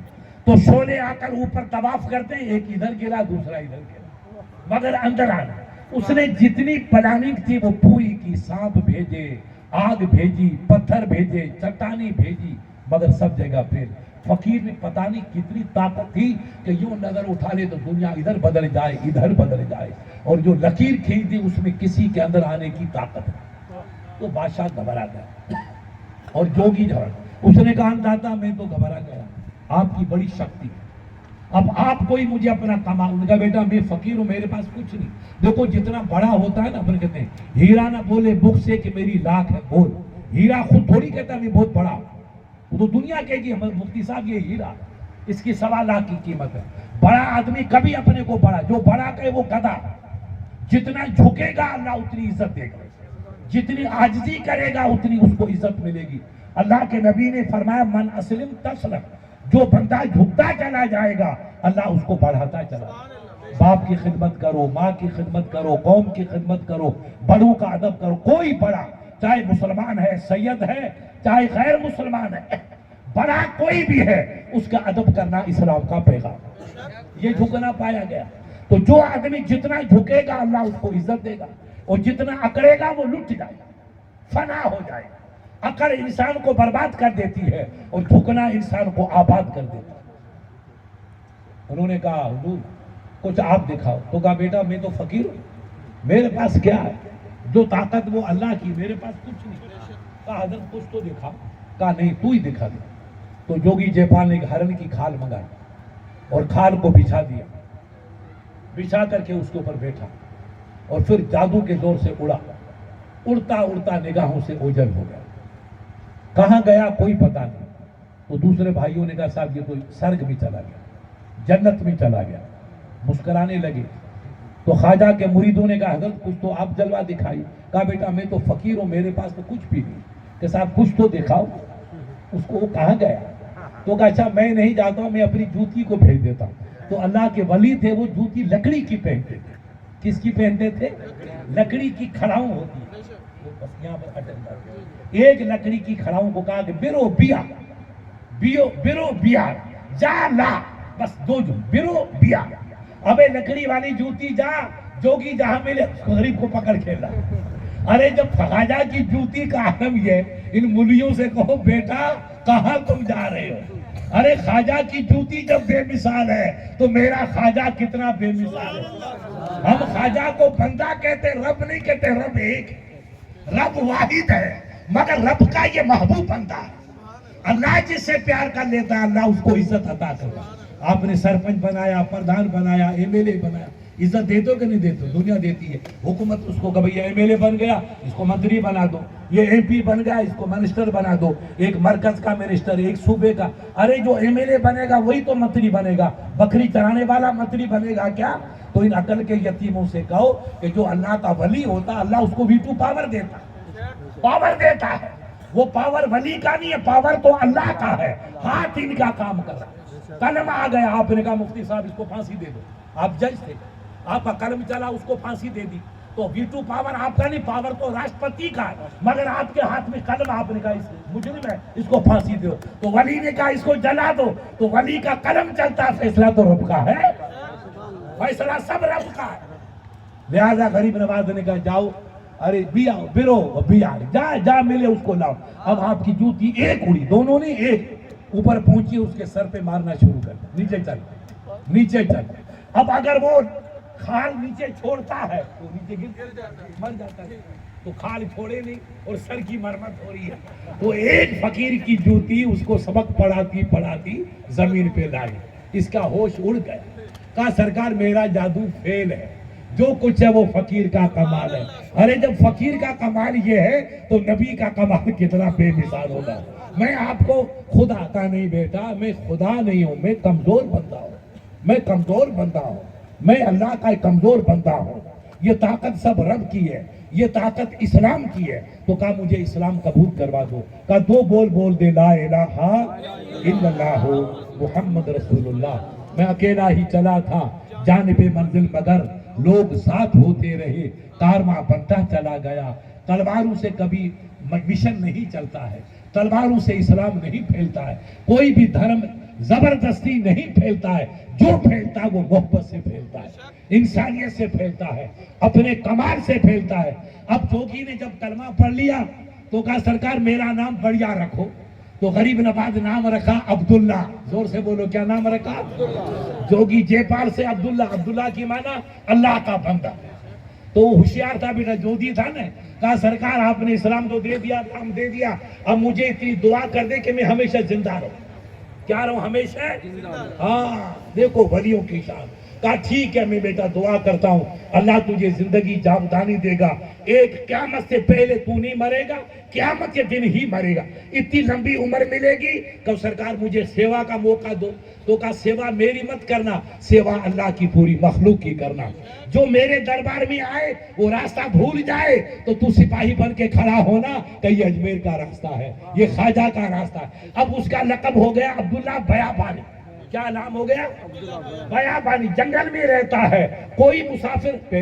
تو شعلے آ کر اوپر طواف کرتے ہیں، ایک ادھر گرا دوسرا ادھر گرا، مگر اندر آنا۔ اس نے جتنی پلاننگ تھی وہ پوری کی، سانپ بھیجے، آگ بھیجی، پتھر بھیجے، چٹانی بھیجی، مگر سب جگہ فیل۔ فقیر نے پتہ نہیں کتنی طاقت تھی کہ یوں نظر اٹھا لے تو دنیا ادھر بدل جائے ادھر بدل جائے، اور جو لکیر کھینچ دی اس میں کسی کے اندر آنے کی طاقت ہے۔ تو بادشاہ گھبرا گیا اور جوگی جھڑ، اس نے کہا دادا میں تو گھبرا گیا، آپ کی بڑی شکتی ہے، اب آپ کوئی مجھے اپنا کما۔ ان کا بیٹا میں فقیر ہوں، میرے پاس کچھ نہیں۔ دیکھو جتنا بڑا ہوتا ہے نا، اپنے کہتے ہیں ہیرا نہ بولے بک سے کہ میری لاکھ ہے بول۔ ہیرا خود تھوڑی کہتا میں بہت بڑا ہوں، وہ تو دنیا کہے گی مفتی صاحب یہ ہیرا، اس کی 1.25 لاکھ کی قیمت ہے۔ بڑا آدمی کبھی اپنے کو بڑا، جو بڑا کہے وہ گدھا۔ جتنا جھکے گا اللہ اتنی عزت دے گا، جتنی عاجزی کرے گا اتنی اس کو عزت ملے گی۔ اللہ کے نبی نے فرمایا من اسلم تسلم، جو بندہ جھکتا چلا جائے گا اللہ اس کو بڑھاتا چلا جائے گا۔ باپ کی خدمت کرو، ماں کی خدمت کرو، قوم کی خدمت کرو، بڑوں کا ادب کرو۔ کوئی بڑا چاہے مسلمان ہے، سید ہے، چاہے غیر مسلمان ہے، بڑا کوئی بھی ہے، اس کا ادب کرنا اسلام کا پیغام۔ یہ جھکنا پایا گیا۔ تو جو آدمی جتنا جھکے گا اللہ اس کو عزت دے گا، اور جتنا اکڑے گا وہ لٹ جائے گا، فنا ہو جائے گا۔ اکڑ انسان کو برباد کر دیتی ہے اور جھکنا انسان کو آباد کر دیتا ہے۔ انہوں نے کہا حضور کچھ آپ دکھاؤ۔ تو کہا بیٹا میں تو فقیر ہوں، میرے پاس کیا ہے، جو طاقت وہ اللہ کی، میرے پاس کچھ نہیں۔ کہا حضرت کچھ تو دکھاؤ۔ کہا نہیں تو ہی دکھا دے۔ تو جوگی جے پال نے ایک ہرن کی کھال منگائی اور کھال کو بچھا دیا، بچھا کر کے اس کے اوپر بیٹھا اور پھر جادو کے زور سے اڑا، اڑتا اڑتا نگاہوں سے اوجھل ہو گیا۔ کہاں گیا کوئی پتہ نہیں۔ تو دوسرے بھائیوں نے کہا صاحب یہ تو سرگ میں چلا گیا، جنت میں چلا گیا۔ مسکرانے لگے۔ تو خواجہ کے مریدوں نے کہا حضرت کچھ تو آپ جلوہ دکھائی۔ کہا بیٹا میں تو فقیر ہوں، میرے پاس تو کچھ بھی نہیں۔ کہ صاحب کچھ تو دکھاؤ۔ اس کو وہ کہاں گیا؟ تو کہا اچھا میں نہیں جاتا ہوں، میں اپنی جوتی کو بھیج دیتا ہوں۔ تو اللہ کے ولی تھے، وہ جوتی لکڑی کی پہنتے تھے۔ کس کی پہنتے تھے؟ لکڑی کی کھڑاؤں ہوتی ہے، بس یہاں پر اٹک جاتے۔ ایک لکڑی کی کھڑاؤں کو کہا کہ برو بیا، برو بیا، جا لا، بس دو جو برو بیا۔ ابے لکڑی والی جوتی جا، جوگی جہاں ملے غریب کو پکڑ کھیلا۔ ارے جب خواجہ کی جوتی کا عالم یہ، ان ملیوں سے کہو بیٹا کہاں تم جا رہے ہو؟ ارے خواجہ کی جوتی جب بے مثال ہے تو میرا خواجہ کتنا بے مثال ہے۔ ہم خواجہ کو بندہ کہتے، رب نہیں کہتے۔ رب ایک، رب واحد ہے، مگر رب کا یہ محبوب بندہ ہے۔ اللہ جس سے پیار کر لیتا ہے اللہ اس کو عزت عطا کرتا ہے۔ آپ نے سرپنچ بنایا، پردھان بنایا، ایم ایل اے بنایا، عزت دیتے ہو کہ نہیں دیتے؟ دنیا دیتی ہے۔ حکومت اس کو کبھی ایم ایل اے بن گیا اس کو منتری بنا دو، یہ ایم پی بن گیا اس کو منسٹر بنا دو، ایک مرکز کا منسٹر، ایک صوبے کا۔ ارے جو ایم ایل اے بنے گا وہی تو منتری بنے گا، بکری چرانے والا منتری بنے گا کیا؟ تو ان عقل کے یتیموں سے کہو کہ جو اللہ کا ولی ہوتا اللہ اس کو ویٹو پاور دیتا، پاور دیتا ہے۔ وہ پاور ولی کا نہیں ہے، پاور تو اللہ کا ہے، ہاتھ ان کا کام کر رہا ہے۔ قلم آ گیا، آپ نے کہا مفتی صاحب اس کو پھانسی دے دو، آپ جج تھے، آپ کا قلم چلا اس کو پھانسی دے دی۔ تو ویٹو پاور آپ کا نہیں، پاور تو راشٹرپتی کا ہے، مگر آپ کے ہاتھ میں قلم، آپ نے کہا اس مجرم ہے اس کو پھانسی دو۔ تو ولی نے کہا اس کو جلا دو، تو ولی کا قلم چلتا، فیصلہ تو رب کا ہے، فیصلہ سب رب کا ہے۔ لہذا غریب نواز نے کہا جاؤ ارے بیا برو بیا جا جا ملے اس کو لاؤ. اب آپ کی جوتی ایک اڑی, دونوں نے ایک اوپر پہنچی, اس کے سر پہ مارنا شروع کر دیا, نیچے چل نیچے چل. اب اگر وہ کھال نیچے چھوڑتا ہے تو نیچے گر جاتا ہے, مر جاتا ہے. تو کھال چھوڑے نہیں اور سر کی مرمت ہو رہی ہے. تو ایک فقیر کی جوتی اس کو سبق پڑھاتی پڑھاتی زمین پہ لائی. اس کا ہوش اڑ گیا. کہا سرکار میرا جادو فیل ہے, جو کچھ ہے وہ فقیر کا کمال ہے. ارے جب فقیر کا کمال یہ ہے تو نبی کا کمال کتنا بے مثال ہوگا. میں آپ کو خدا کا نہیں بیٹا, میں خدا نہیں ہوں, میں کمزور بندہ ہوں, میں کمزور بندہ ہوں, میں اللہ کا کمزور بندہ ہوں. یہ طاقت سب رب کی ہے, یہ طاقت اسلام کی ہے. تو کہا مجھے اسلام قبول کروا دو. کہا دو بول دے لا الہ الا اللہ محمد رسول اللہ. میں اکیلا ہی چلا تھا جانب منزل مگر لوگ ساتھ ہوتے رہے, کارواں بنتا چلا گیا. تلواروں سے کبھی مشن نہیں چلتا ہے, تلواروں سے اسلام نہیں پھیلتا ہے, کوئی بھی دھرم زبردستی نہیں پھیلتا ہے. جو پھیلتا ہے وہ محبت سے پھیلتا ہے, انسانیت سے پھیلتا ہے, اپنے کمال سے پھیلتا ہے. اب جوگی نے جب کلمہ پڑھ لیا تو کہا سرکار میرا نام بڑھیا رکھو. تو غریب نواز نام رکھا عبداللہ. زور سے بولو کیا نام رکھا؟ جوگی جے پال سے عبداللہ. عبداللہ کی معنی اللہ کا بندہ. تو وہ ہوشیار تھا بیٹا, جودی تھا نا. کہا سرکار آپ نے اسلام تو دے دیا, نام دے دیا, اب مجھے اتنی دعا کر دے کہ میں ہمیشہ زندہ رہوں. کیا رہوں ہمیشہ؟ ہاں دیکھو ولیوں کی شان. کہا ٹھیک ہے میں بیٹا دعا کرتا ہوں, اللہ تجھے زندگی جاودانی دے گا. ایک قیامت سے پہلے تو نہیں مرے گا, قیامت کے دن ہی مرے گا. اتنی لمبی عمر ملے گی. کہ سرکار مجھے سیوا کا موقع دو. تو کہا سیوا میری مت کرنا, سیوا اللہ کی پوری مخلوق کی کرنا. جو میرے دربار میں آئے وہ راستہ بھول جائے تو تو سپاہی بن کے کھڑا ہونا کہ یہ اجمیر کا راستہ ہے, یہ خواجہ کا راستہ ہے. اب اس کا لقب ہو گیا عبداللہ بیابانی. کیا نام ہو گیا؟ بیابانی. جنگل میں رہتا ہے. کوئی مسافر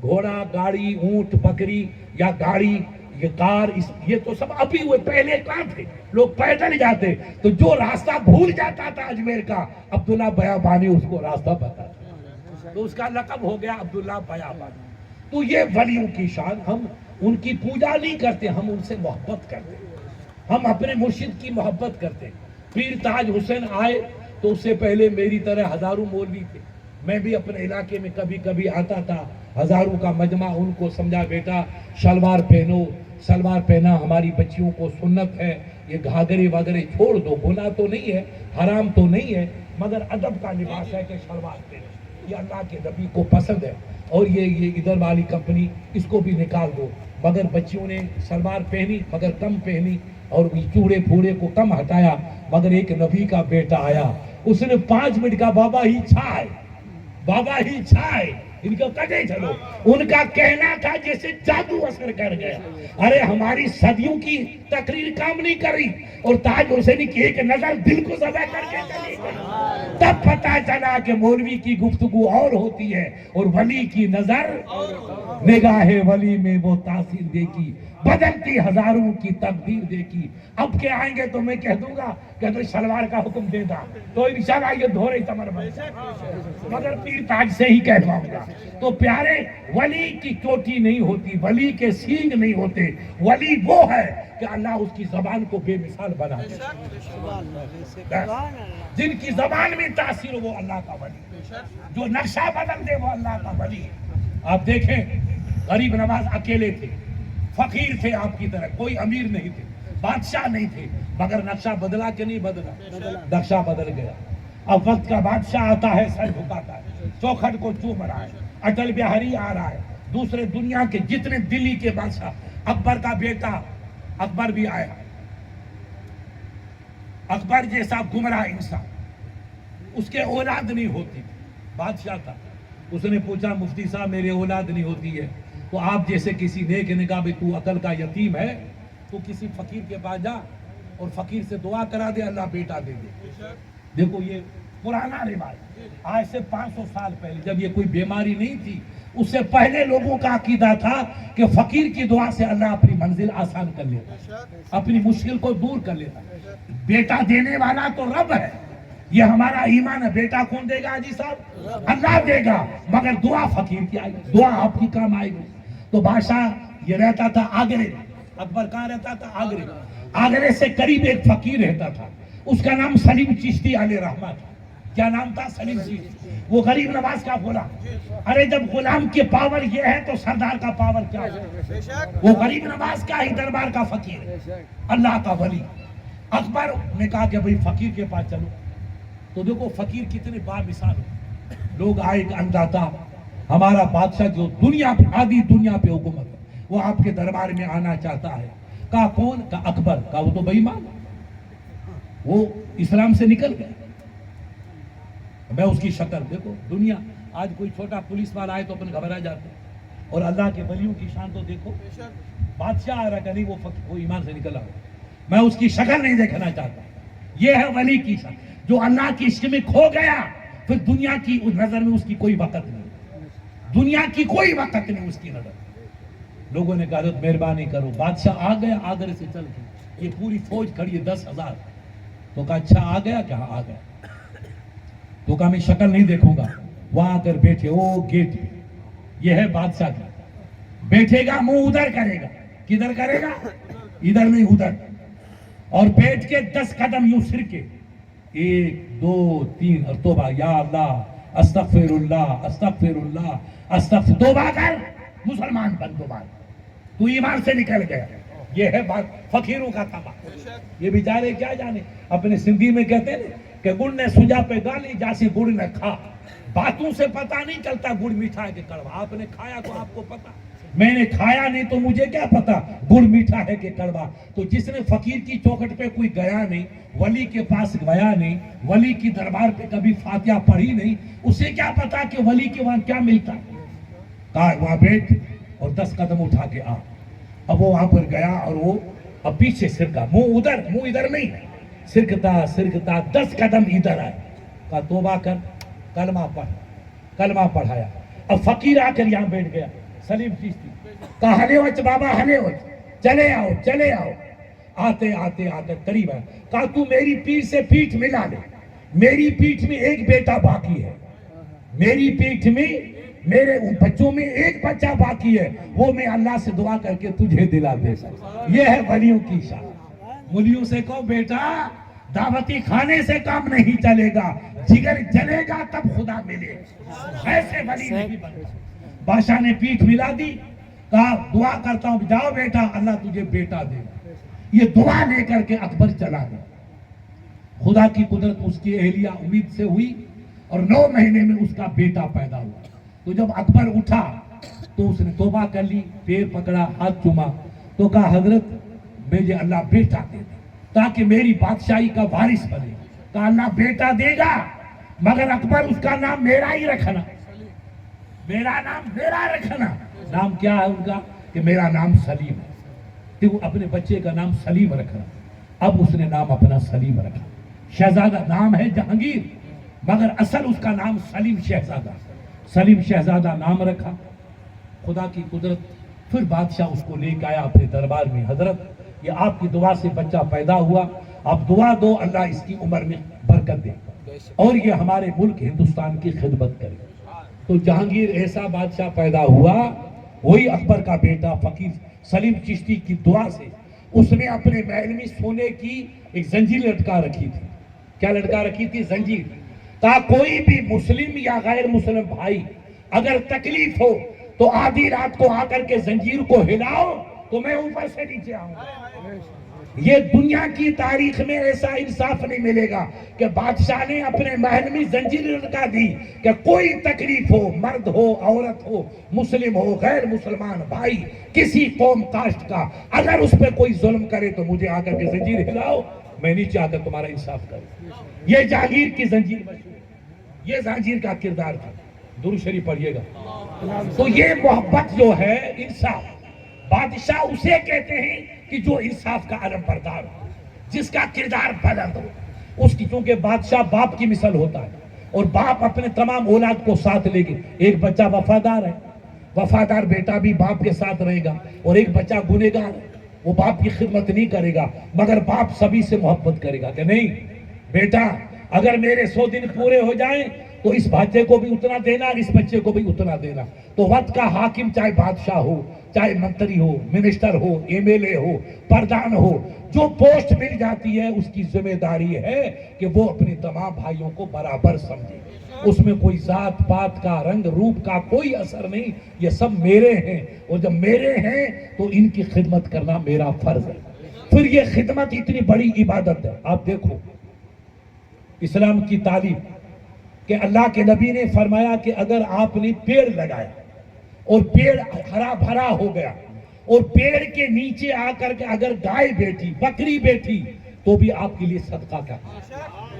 گھوڑا, گاڑی, اونٹ, بکری یا گاڑی, یہ کار, یہ تو سب ابھی ہوئے, پہلے کہاں تھے, لوگ پیدل جاتے. تو جو راستہ بھول جاتا تھا اجمیر کا, عبداللہ بیابانی اس کو راستہ بتاتا. تو اس کا لقب ہو گیا عبداللہ بیابانی. تو یہ ولیوں کی شان. ہم ان کی پوجا نہیں کرتے, ہم ان سے محبت کرتے, ہم اپنے مرشد کی محبت کرتے. پیر تاج حسین آئے تو اس سے پہلے میری طرح ہزاروں مولوی تھے. میں بھی اپنے علاقے میں کبھی کبھی آتا تھا, ہزاروں کا مجمع. ان کو سمجھا بیٹا شلوار پہنو, شلوار پہنا ہماری بچیوں کو سنت ہے, یہ گھاگرے وغیرہ چھوڑ دو. گناہ تو نہیں ہے, حرام تو نہیں ہے, مگر ادب کا لباس ہے کہ شلوار پہنو, یہ اللہ کے نبی کو پسند ہے. اور یہ ادھر والی کمپنی اس کو بھی نکال دو. مگر بچیوں نے شلوار پہنی مگر کم پہنی, اور چوڑے پھوڑے کو کم ہٹایا. مگر ایک نبی کا بیٹا آیا, اس نے 5 منٹ کا بابا ہی چھائے, بابا ہی چھائے. ان کو کٹے چلو, ان کا کہنا تھا جیسے جادو اثر کر گیا. ارے ہماری صدیوں کی تقریر کام نہیں کری, اور تاج حسینی کی ایک نظر دل کو ذبح کر کے چلی گئی. تب پتا چلا کہ مولوی کی گفتگو اور ہوتی ہے اور ولی کی نظر. نگاہ ولی میں وہ تاثیر دیکھی, بدلتی ہزاروں کی تقدیر دیکھی. اب کے آئیں گے تو میں کہہ دوں گا کہ تو شلوار کا حکم دے دا, تو انشاءاللہ یہ دھورے تمر بن جائے, مگر پیر تاج سے ہی کہلواؤں گا. تو پیارے, ولی کی چوٹی نہیں ہوتی, ولی کے سینگ نہیں ہوتے. ولی وہ ہے کہ اللہ اس کی زبان کو بے مثال بنا دے. جن کی زبان میں تاثیر ہو وہ اللہ کا ولی, جو نقشہ بدل دے وہ اللہ کا ولی. آپ دیکھیں غریب نواز اکیلے تھے, فقیر تھے آپ کی طرح, کوئی امیر نہیں تھے, بادشاہ نہیں تھے, مگر نقشہ بدلا کہ نہیں بدلا؟ نقشہ بدل گیا. اب وقت کا بادشاہ آتا ہے, سر جھکاتا ہے, چوکھٹ کو چوم رہا ہے. اٹل بہاری آ رہا ہے, دوسرے دنیا کے جتنے دلی کے بادشاہ, اکبر کا بیٹا اکبر بھی آیا. اکبر جیسا گمراہ انسان, اس کے اولاد نہیں ہوتی, بادشاہ تھا. اس نے پوچھا مفتی صاحب میرے اولاد نہیں ہوتی ہے, تو آپ جیسے کسی نیک نے کہا تو عقل کا یتیم ہے, تو کسی فقیر کے پاس جا اور فقیر سے دعا کرا دے, اللہ بیٹا دے دے. دیکھو یہ پرانا روایت, آج سے 500 سال پہلے جب یہ کوئی بیماری نہیں تھی, اس سے پہلے لوگوں کا عقیدہ تھا کہ فقیر کی دعا سے اللہ اپنی منزل آسان کر لیتا, اپنی مشکل کو دور کر لیتا. بیٹا دینے والا تو رب ہے, یہ ہمارا ایمان ہے. بیٹا کون دے گا حاجی صاحب؟ اللہ دے گا, مگر دعا فقیر کی آئے گی, دعا آپ کی کام آئے گی. تو بادشاہ یہ رہتا تھا آگرے میں. اکبر کہاں رہتا تھا؟ آگرے. آگرے سے قریب ایک فقیر رہتا تھا, اس کا نام سلیم چشتی علیہ رحمہ تھا. کیا نام تھا؟ سلیم چشتی. وہ غریب نواز کا غلام. ارے جب غلام کی پاور یہ ہے تو سردار کا پاور کیا ہے؟ وہ غریب نواز کا ہی دربار کا فقیر ہے, اللہ کا ولی. اکبر نے کہا کہ بھئی فقیر کے پاس چلو. تو دیکھو فقیر کتنے بامثال ہو. لوگ آئے کہ انداتا ہمارا بادشاہ جو دنیا آدھی دنیا پہ حکومت ہے وہ آپ کے دربار میں آنا چاہتا ہے. کہا کون؟ کہا اکبر. کہا وہ تو بے ایمان, وہ اسلام سے نکل گیا. میں اس کی شکل دیکھو. دنیا آج کوئی چھوٹا پولیس والا آئے تو اپن گھبرا جاتے, اور اللہ کے ولیوں کی شان تو دیکھو. بادشاہ آ رہا کہ نہیں وہ ایمان سے نکلا ہو. میں اس کی شکل نہیں دیکھنا چاہتا. یہ ہے ولی کی شان. جو اللہ کی عشق میں کھو گیا پھر دنیا کی نظر میں اس کی کوئی وقت نہیں, دنیا کی کوئی وقت نہیں اس کی نظر. لوگوں نے کہا حضرت مہربانی کرو. بادشاہ آ گیا آگرے سے چل کے, یہ پوری فوج کھڑی ہے 10,000. تو کہا اچھا آ گیا کیا؟ آ گیا. تو کہا میں شکل نہیں دیکھوں گا. وہاں آ کر بیٹھے او گیٹ پہ. یہ ہے بادشاہ کا. بیٹھے گا منہ ادھر کرے گا. کدھر کرے گا؟ ادھر نہیں ادھر. اور بیٹھ کے 10 قدم یوں سر کے 1 2 3 اور توبہ, یا اللہ استغفر اللہ استغفر اللہ استغفر. توبہ کر, مسلمان بن دوبارہ, تو ایمان سے نکل گیا. یہ ہے بات فقیروں کا تباہ. یہ بیچارے کیا جانے. اپنے سندھی میں کہتے ہیں کہ گڑ نے سجا پہ گالی جاسی گڑ نے کھا. باتوں سے پتہ نہیں چلتا گڑ میٹھا ہے کہ کڑوا. آپ نے کھایا تو آپ کو پتا, میں نے کھایا نہیں تو مجھے کیا پتا گڑ میٹھا ہے کہ کڑوا. تو جس نے فقیر کی چوکھٹ پہ کوئی گیا نہیں, ولی کے پاس گیا نہیں, ولی کی دربار پہ کبھی فاتحہ پڑھی نہیں, اسے کیا پتا کہ ولی کے وہاں کیا ملتا. کہا وہاں بیٹھ اور 10 قدم اٹھا کے آ. اب وہ وہاں پر گیا اور وہ اب پیچھے سرکا, منہ ادھر نہیں, سرکتا 10 قدم ادھر آئے. کہا توبہ کر, کلمہ پڑھ. کلمہ پڑھایا. اب فقیر آ کر یہاں بیٹھ گیا. سلیم چشتی. کہا ہلے وچ بابا ہلے وچ, چلے آؤ. آتے قریب ہے. کہا تو میری پیٹھ سے پیٹھ ملا لے. میری پیٹھ میں ایک بیٹا باقی ہے. میری پیٹھ میں میرے بچوں میں ایک بچہ باقی ہے, وہ میں اللہ سے دعا کر کے تجھے دلا دے سکتا. یہ ہے ولیوں کی شان. ولیوں سے کہو بیٹا دعوتی کھانے سے کام نہیں چلے گا, جگر جلے گا تب خدا ملے. ایسے ولی نہیں بنتا. بادشاہ نے پیٹھ ملا دی. کہا دعا کرتا ہوں, جاؤ بیٹا اللہ تجھے بیٹا دے. یہ دعا لے کر کے اکبر چلا گیا. خدا کی قدرت اس کی اہلیہ امید سے ہوئی اور 9 مہینے میں اس کا بیٹا پیدا ہوا. تو جب اکبر اٹھا تو اس نے توبہ کر لی, پیر پکڑا, ہاتھ چوما, تو کہا حضرت مجھے اللہ بیٹا دے دے تاکہ میری بادشاہی کا وارث بنے. کہا اللہ بیٹا دے گا مگر اکبر اس کا نام میرا ہی رکھنا. میرا نام میرا رکھنا. نام کیا ہے ان کا؟ کہ میرا نام سلیم ہے. کہ وہ اپنے بچے کا نام سلیم رکھنا. اب اس نے نام اپنا سلیم رکھا. شہزادہ نام ہے جہانگیر مگر اصل اس کا نام سلیم شہزادہ. سلیم شہزادہ نام رکھا. خدا کی قدرت, پھر بادشاہ اس کو لے کے آیا اپنے دربار میں. حضرت یہ آپ کی دعا سے بچہ پیدا ہوا, آپ دعا دو اللہ اس کی عمر میں برکت دے اور یہ ہمارے ملک ہندوستان کی خدمت کرے. تو جہانگیر ایسا بادشاہ پیدا ہوا. وہی اکبر کا بیٹا فقیر سلیم چشتی کی دعا سے اس نے اپنے محل میں سونے کی ایک زنجیر لٹکا رکھی تھی. کیا لٹکا رکھی تھی؟ زنجیر. کہا کوئی بھی مسلم یا غیر مسلم بھائی اگر تکلیف ہو تو آدھی رات کو آ کر کے زنجیر کو ہلاؤ تو میں اوپر سے نیچے آؤں گا. یہ دنیا کی تاریخ میں ایسا انصاف نہیں ملے گا کہ بادشاہ نے اپنے محل میں زنجیر لٹکا دی کہ کوئی تکلیف ہو, مرد ہو عورت ہو, مسلم ہو غیر مسلمان بھائی, کسی قوم کاسٹ کا, اگر اس پہ کوئی ظلم کرے تو مجھے آ کر کے زنجیر ہلاؤ, میں نیچے آ کر تمہارا انصاف کروں. یہ جہانگیر کی زنجیر مشہور, یہ زنجیر کا کردار تھا. درود شریف پڑھیے گا. تو یہ محبت جو ہے انصاف, بادشاہ اسے کہتے ہیں کہ جو انصاف کا علم بردار ہو, جس کا کردار بلند ہو. اس کی چونکہ بادشاہ باپ کی مثل ہوتا ہے اور باپ اپنے تمام اولاد کو ساتھ لے کے, ایک بچہ وفادار ہے, وفادار بیٹا بھی باپ کے ساتھ رہے گا, اور ایک بچہ گنہگار ہے, وہ باپ کی خدمت نہیں کرے گا مگر باپ سبھی سے محبت کرے گا کہ نہیں بیٹا اگر میرے 100 دن پورے ہو جائیں تو اس بچے کو بھی اتنا دینا اور اس بچے کو بھی اتنا دینا. تو وقت کا حاکم چاہے بادشاہ ہو, چاہے منتری ہو, منسٹر ہو, ایم ایل اے ہو, پردھان ہو, جو پوسٹ مل جاتی ہے اس کی ذمہ داری ہے کہ وہ اپنے تمام بھائیوں کو برابر سمجھے. اس میں کوئی ذات پات کا, رنگ روپ کا کوئی اثر نہیں. یہ سب میرے ہیں, اور جب میرے ہیں تو ان کی خدمت کرنا میرا فرض ہے. پھر یہ خدمت اتنی بڑی عبادت ہے. آپ دیکھو اسلام کی تعلیم کہ اللہ کے نبی نے فرمایا کہ اگر آپ نے پیڑ لگایا اور پیڑ ہرا بھرا ہو گیا اور پیڑ کے نیچے آ کر کے اگر گائے بیٹھی, بکری بیٹھی, تو بھی آپ کے لیے صدقہ کا.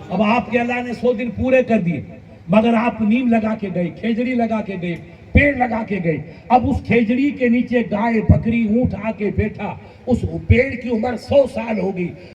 اب آپ کے اللہ نے 100 دن پورے کر دیے, مگر آپ نیم لگا کے گئے, کھیجڑی لگا کے گئے, پیڑ لگا کے گئے. اب اس کھیجڑی کے نیچے گائے, بکری, اونٹ آ کے بیٹھا, اس پیڑ کی عمر 100 سال ہوگی.